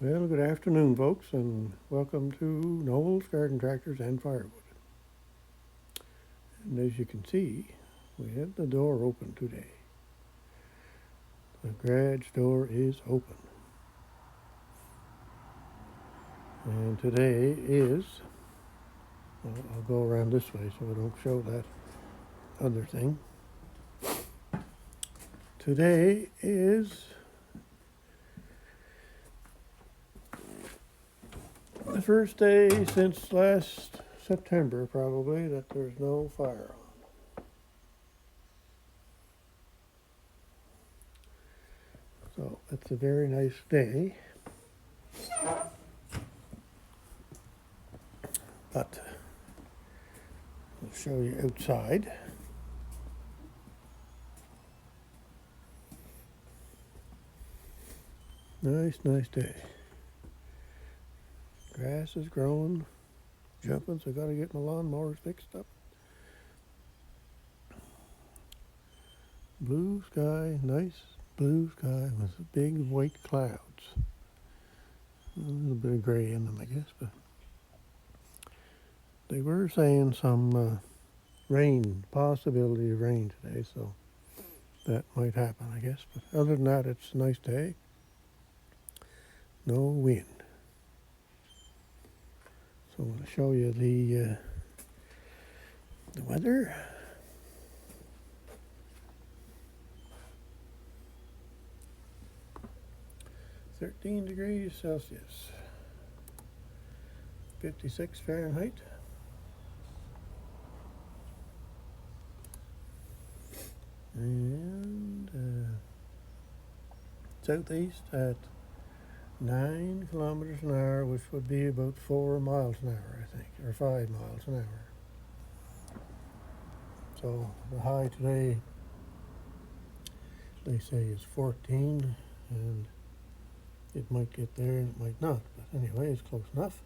Well, good afternoon, folks, and welcome to Noel's Garden Tractors and Firewood. And as you can see, we have the door open today. The garage door is open. And today is, I'll go around this way so I don't show that other thing. Today is the first day since last September, probably, that there's no fire on. So it's a very nice day. But I'll show you outside. Nice day. Grass is growing, jumping, so I gotta get my lawnmowers fixed up. Blue sky, nice blue sky with big white clouds. A little bit of gray in them, I guess, but they were saying some rain, possibility of rain today, so that might happen, I guess. But other than that, it's a nice day. No wind. So I'm going to show you the weather. (13°C, 56 Fahrenheit. And southeast at 9 kilometers an hour, which would be about 4 miles an hour, I think, or 5 miles an hour. So the high today, they say, is 14, and it might get there and it might not, but anyway, it's close enough.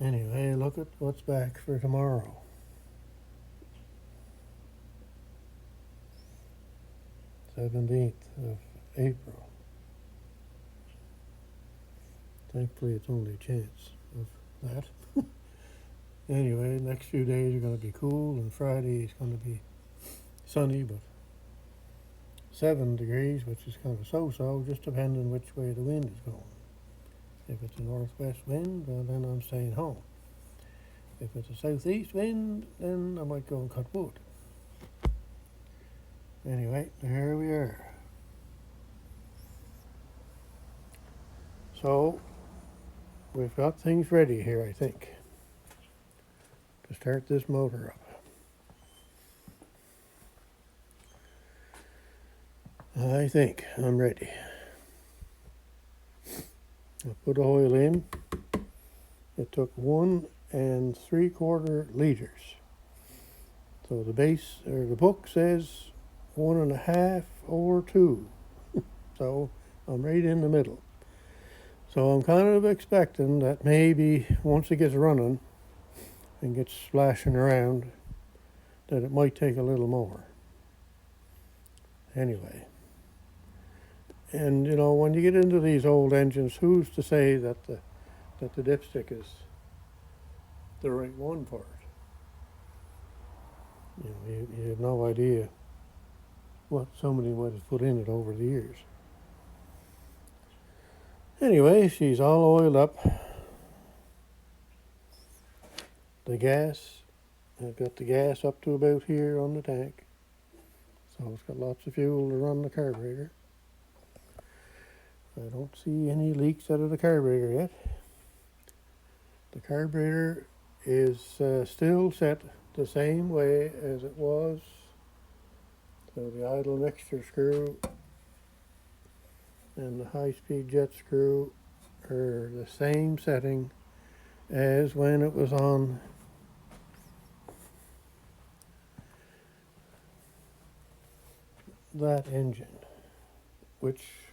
Anyway, look at what's back for tomorrow. (17th of April). Thankfully, it's only a chance of that. Anyway, the next few days are going to be cool, and Friday is going to be sunny, but 7 degrees, which is kind of so-so, just depending which way the wind is going. If it's a northwest wind, well, then I'm staying home. If it's a southeast wind, then I might go and cut wood. Anyway, there we are. So, we've got things ready here, I think, to start this motor up. I think I'm ready. I put oil in. It took 1 3/4 liters. So the base, or the book says 1.5 or 2. So I'm right in the middle. So I'm kind of expecting that maybe once it gets running and gets splashing around, that it might take a little more. Anyway. And you know, when you get into these old engines, who's to say that the dipstick is the right one for it? You know, you have no idea what somebody might have put in it over the years. Anyway, she's all oiled up. The gas, I've got the gas up to about here on the tank. So it's got lots of fuel to run the carburetor. I don't see any leaks out of the carburetor yet. The carburetor is still set the same way as it was. So the idle mixture screw and the high-speed jet screw are the same setting as when it was on that engine, which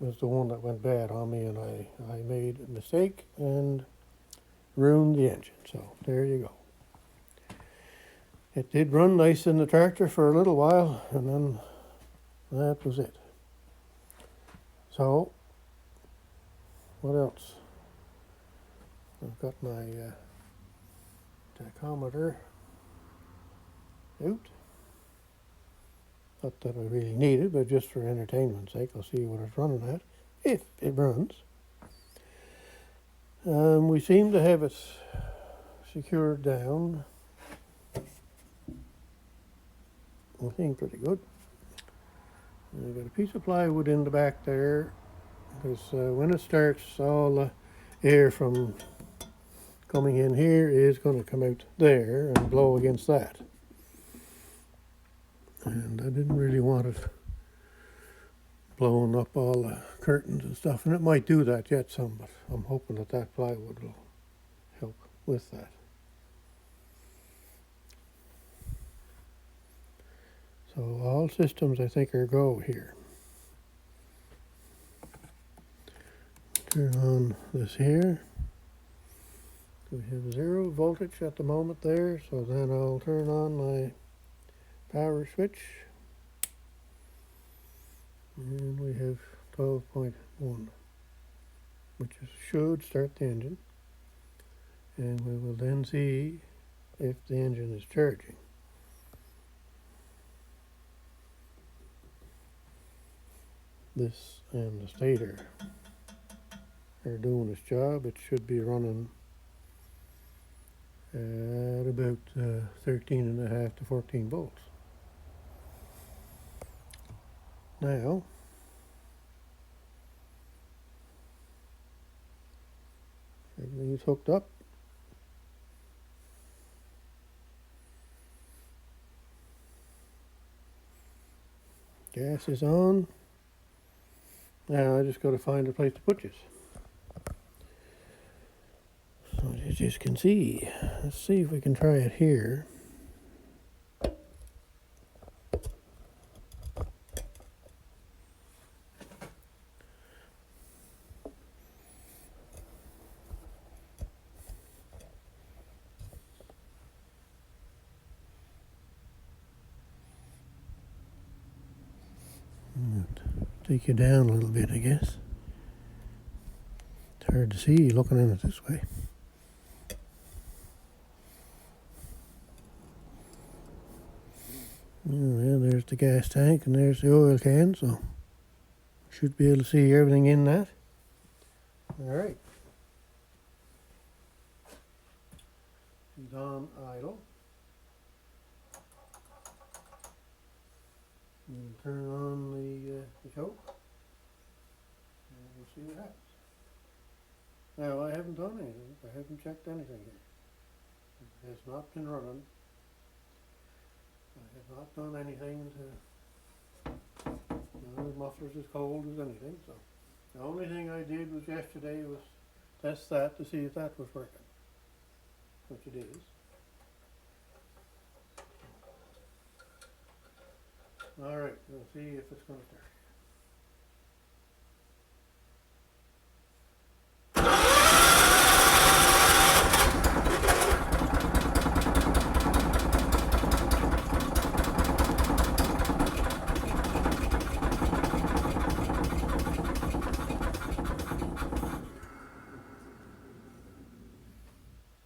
was the one that went bad on me, and I made a mistake and ruined the engine. So there you go. It did run nice in the tractor for a little while, and then that was it. So, what else? I've got my tachometer out. Not that I really need it, but just for entertainment's sake, I'll see what it's running at, if it runs. We seem to have it secured down. I think pretty good. I've got a piece of plywood in the back there, because when it starts, all the air from coming in here is going to come out there and blow against that. And I didn't really want it blowing up all the curtains and stuff, and it might do that yet some, but I'm hoping that that plywood will help with that. So all systems I think are go here. Turn on this here. We have 0 voltage at the moment there, so then I'll turn on my power switch. And we have 12.1, which should start the engine. And we will then see if the engine is charging. This and the stator are doing its job. It should be running at about 13.5 to 14 volts. Now, everything is hooked up. Gas is on. Now I just got to find a place to put this. So as you can see, let's see if we can try it here. Take you down a little bit, I guess. It's hard to see looking at it this way. Well, there's the gas tank and there's the oil can, so should be able to see everything in that. Alright. She's on idle. You turn on the choke and we'll see what happens. Now I haven't done anything, I haven't checked anything here. It has not been running. I have not done anything to, the muffler's as cold as anything, so. The only thing I did was yesterday was test that to see if that was working, which it is. Alright, we'll see if it's going to start.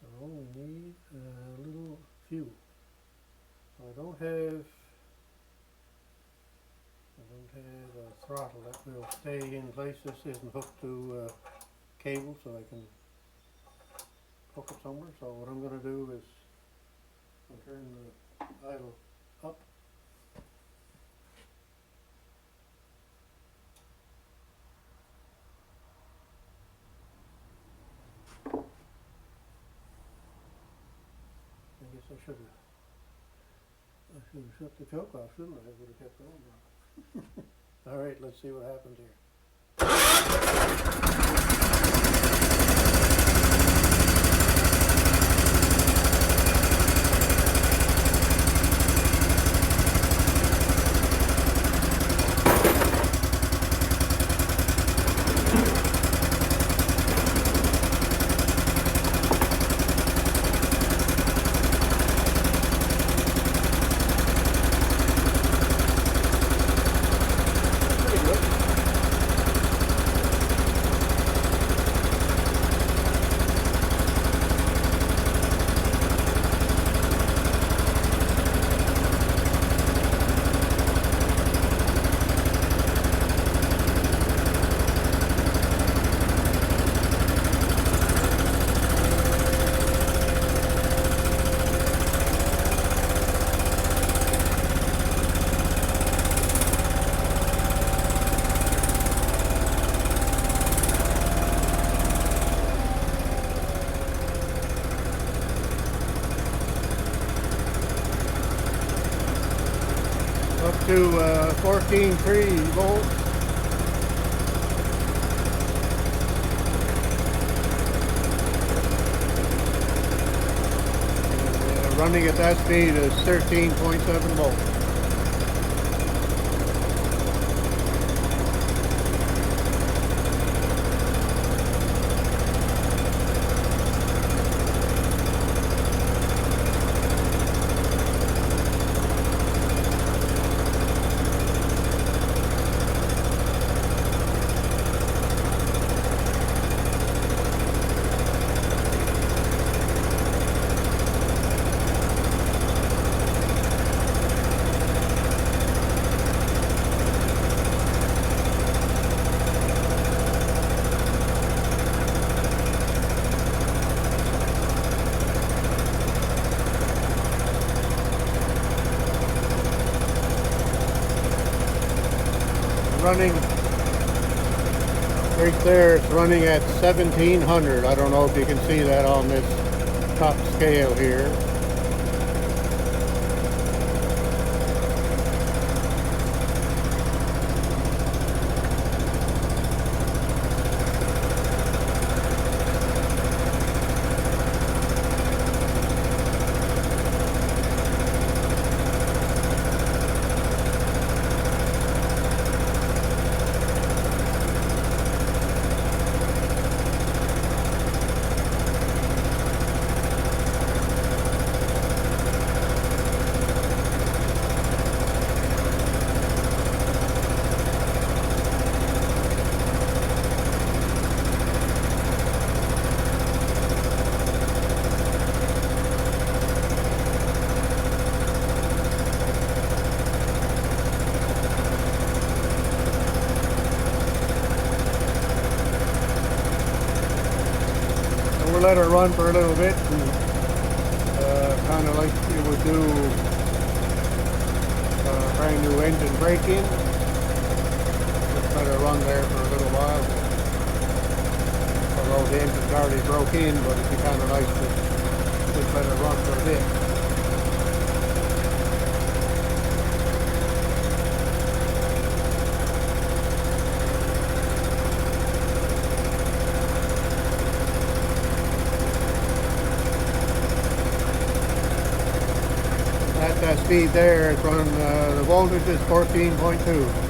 So we need a little fuel. I don't have a throttle that will stay in place. This isn't hooked to cable, so I can hook it somewhere. So what I'm going to do is I'll turn the idle up. I guess I should have shut the choke off, shouldn't I? I would have kept going now. Alright, let's see what happens here. to 14.3 volts. Running at that speed is 13.7 volts. Running right there, it's running at 1700. I don't know if you can see that on this top scale here. We'll let her run for a little bit, and kind of like you would do brand new engine braking. Just let her run there for a little while. Although the engine's already broke in, but it'd be kind of nice to just let her run for a bit. At that speed there, it's running, the voltage is 14.2.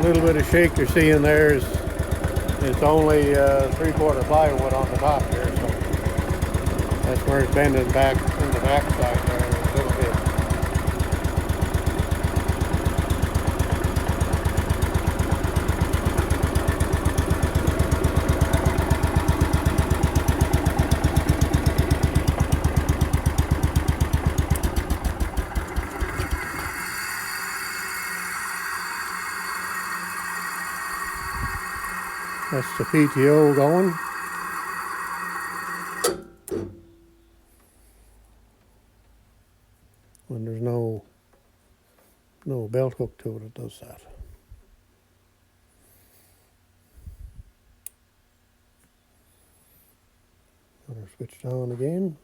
little bit of shake you're seeing there is it's only 3/4 plywood on the top here, so that's where it's bending back in the back side there a little bit. That's the PTO going. When there's no belt hook to it, it does that. Another switch down again.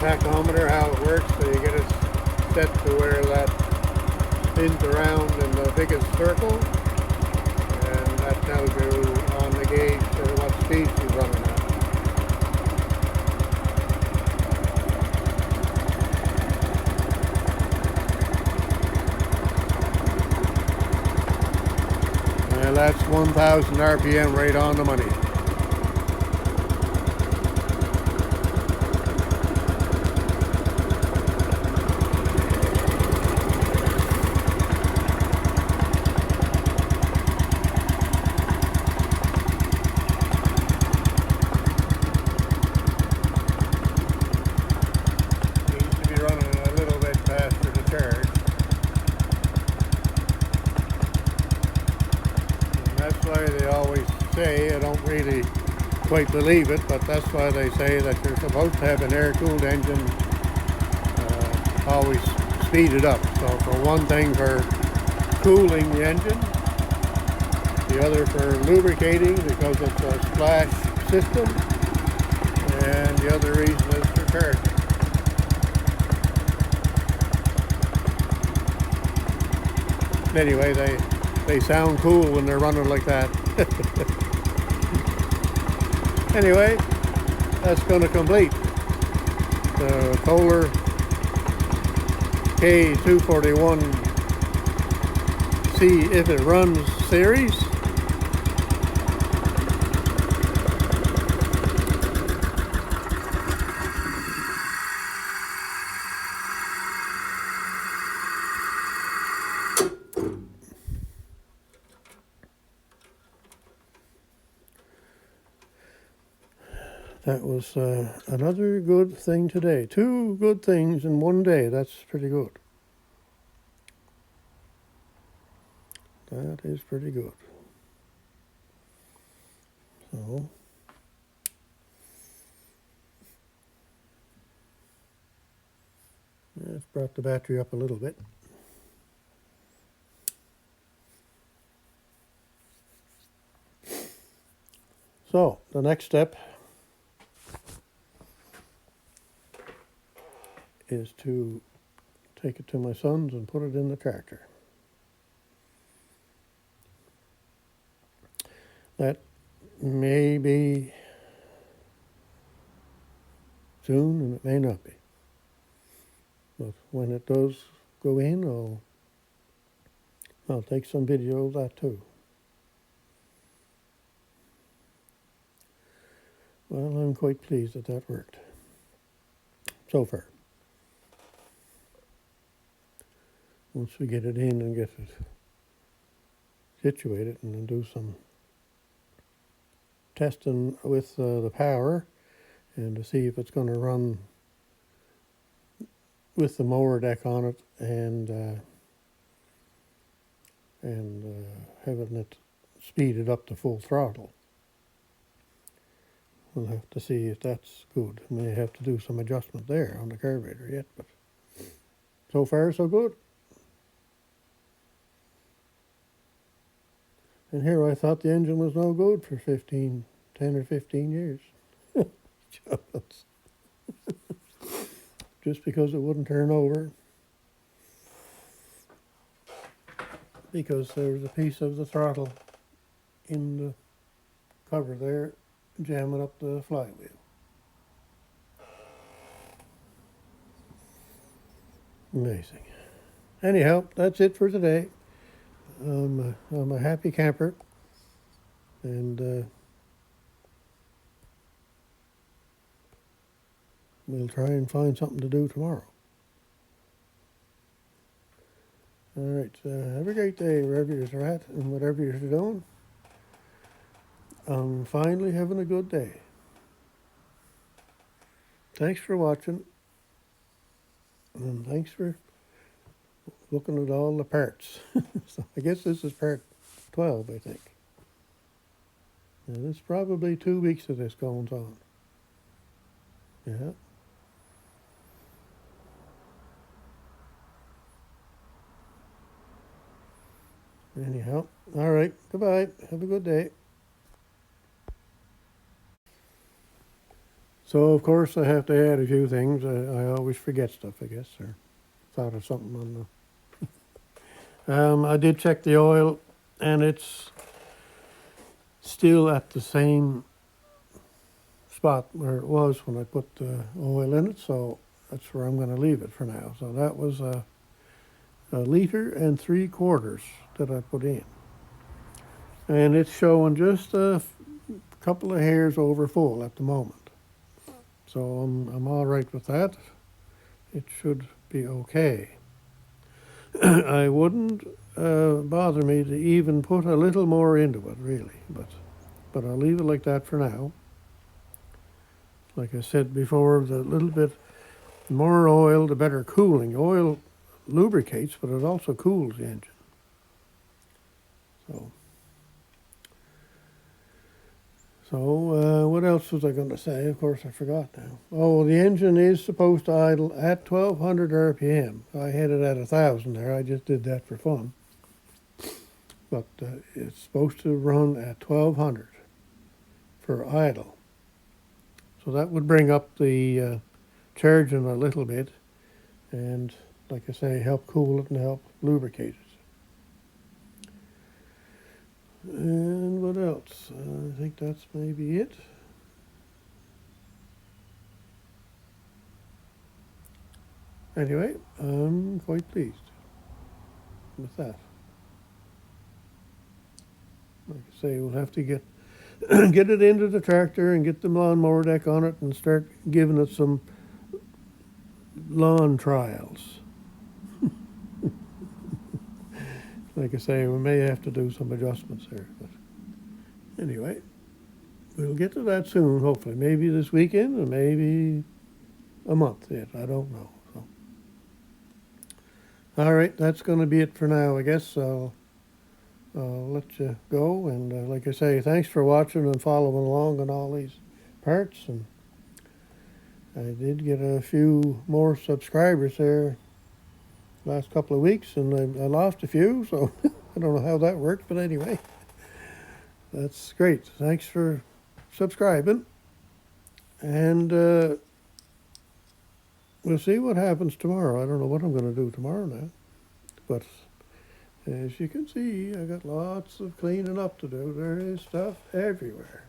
Tachometer, how it works, so you get it set to where that spins around in the biggest circle, and that tells you on the gauge what speed you're running at. And that's 1,000 RPM right on the money. That's why they always say, I don't really quite believe it, but that's why they say that you're supposed to have an air-cooled engine always speeded up. So for one thing, for cooling the engine, the other for lubricating because it's a splash system, and the other reason is for charging. Anyway, they sound cool when they're running like that. Anyway, that's going to complete the Kohler K241 See If It Runs series. That was another good thing today. 2 good things in one day. That's pretty good. That is pretty good. So, it's brought the battery up a little bit. So, the next step is to take it to my son's and put it in the tractor. That may be soon and it may not be. But when it does go in, I'll take some video of that too. Well, I'm quite pleased that that worked. so far. Once we get it in and get it situated and then do some testing with the power and to see if it's going to run with the mower deck on it and having it speeded up to full throttle. We'll have to see if that's good. We may have to do some adjustment there on the carburetor yet, but so far so good. And here I thought the engine was no good for 10 or 15 years. Just because it wouldn't turn over. Because there's a piece of the throttle in the cover there jamming up the flywheel. Amazing. Anyhow, that's it for today. I'm a happy camper, and we'll try and find something to do tomorrow. All right, have a great day wherever you're at and whatever you're doing. I'm finally having a good day. Thanks for watching, and thanks for looking at all the parts. So I guess this is part 12, I think. And it's probably 2 weeks of this going on. Yeah. Anyhow, all right, goodbye. Have a good day. So, of course, I have to add a few things. I always forget stuff, I guess, or thought of something on the... I did check the oil, and it's still at the same spot where it was when I put the oil in it, so that's where I'm going to leave it for now. So that was a 1 3/4 liters that I put in. And it's showing just a couple of hairs over full at the moment. So I'm all right with that. It should be okay. I wouldn't bother me to even put a little more into it, really, but I'll leave it like that for now. Like I said before, the little bit more oil, the better cooling. Oil lubricates, but it also cools the engine. So what else was I going to say? Of course, I forgot now. Oh, the engine is supposed to idle at 1,200 RPM. I had it at 1,000 there. I just did that for fun. But it's supposed to run at 1,200 for idle. So that would bring up the charging a little bit and, like I say, help cool it and help lubricate it. And what else? I think that's maybe it. Anyway, I'm quite pleased with that. Like I say, we'll have to get get it into the tractor and get the lawnmower deck on it and start giving it some lawn trials. Like I say, we may have to do some adjustments there. But anyway, we'll get to that soon, hopefully. Maybe this weekend or maybe a month yet. I don't know. So. All right, that's going to be it for now, I guess. I'll let you go. And like I say, thanks for watching and following along on all these parts. And I did get a few more subscribers there last couple of weeks, and I lost a few, so I don't know how that worked, but anyway, that's great. Thanks for subscribing, and we'll see what happens tomorrow. I don't know what I'm going to do tomorrow now, but as you can see, I got lots of cleaning up to do. There is stuff everywhere.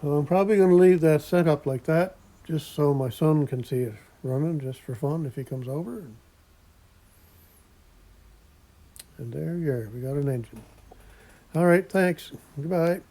So I'm probably going to leave that set up like that, just so my son can see it running, just for fun if he comes over. And there you are, we got an engine. All right, thanks. Goodbye.